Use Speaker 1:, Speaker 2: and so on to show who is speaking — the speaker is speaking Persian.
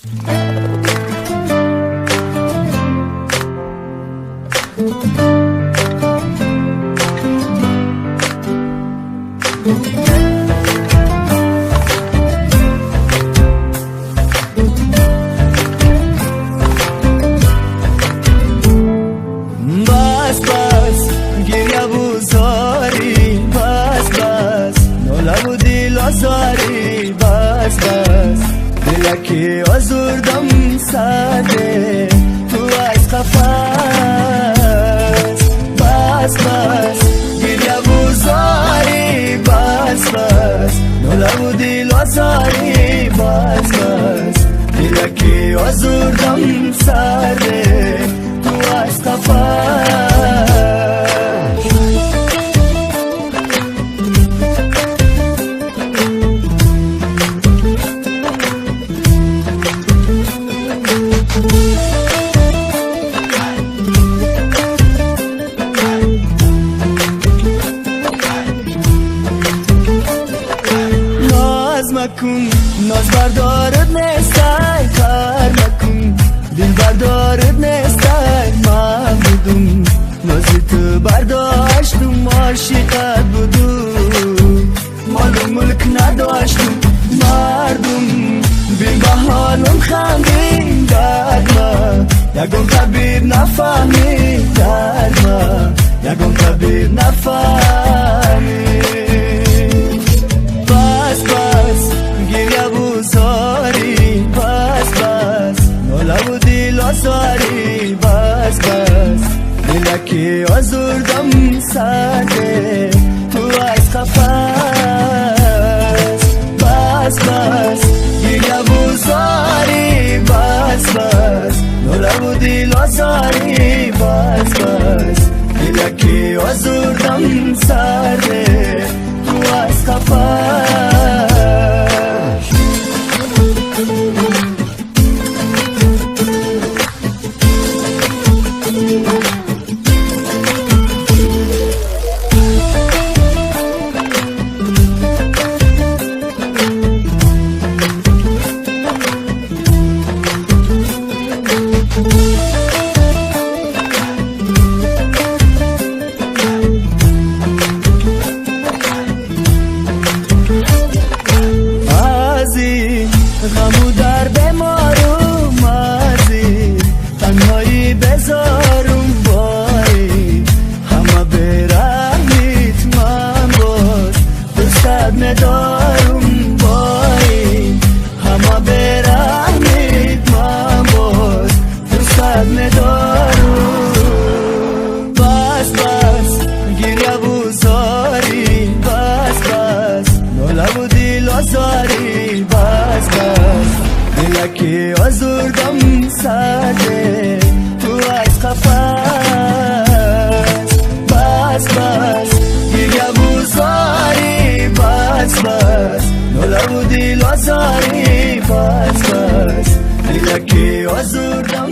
Speaker 1: بس بس گریابو زاری، بس بس نولابو دیل آزاری، بس بس دلکی آزردم سرده تو از قفص. بس بس گریابو زاری، بس بس نولابو دیل آزاری، بس بس دلکی آزردم سرده تو از قفص. ناز مکن، ناز بردارد نیستای، کار مکن دل بردارد نیستای. من بودم نازی تو برداشتم، عاشقت بودم، مال و ملک نداشتم. مردم بی به حالم خندید، درد ما یکم طبیب نفهمید، درد ما یکم طبیب نفهمید. بس بس گریابو زاری، بس بس نولابو دیل آزاری، بس بس دلکی آزردم سرده تو از قفص. بس بس گریابو زاری، بس بس نولابو دیل آزاری، بس بس دلکی آزردم سرده تو از قفص. غمو در بمارم، ازی تنهایی بذارم، وای همه برهمیت من باز دوستت ندارم، وای همه برهمیت من باز دوستت ندارم. بس بس گریابو زاری، بس بس نولابو دیل آزاری، بس بس دلکی آزردم سرده تو از قفص. بس بس گریابو زاری، بس بس نولابو دیل آزاری، بس بس دلکی آزردم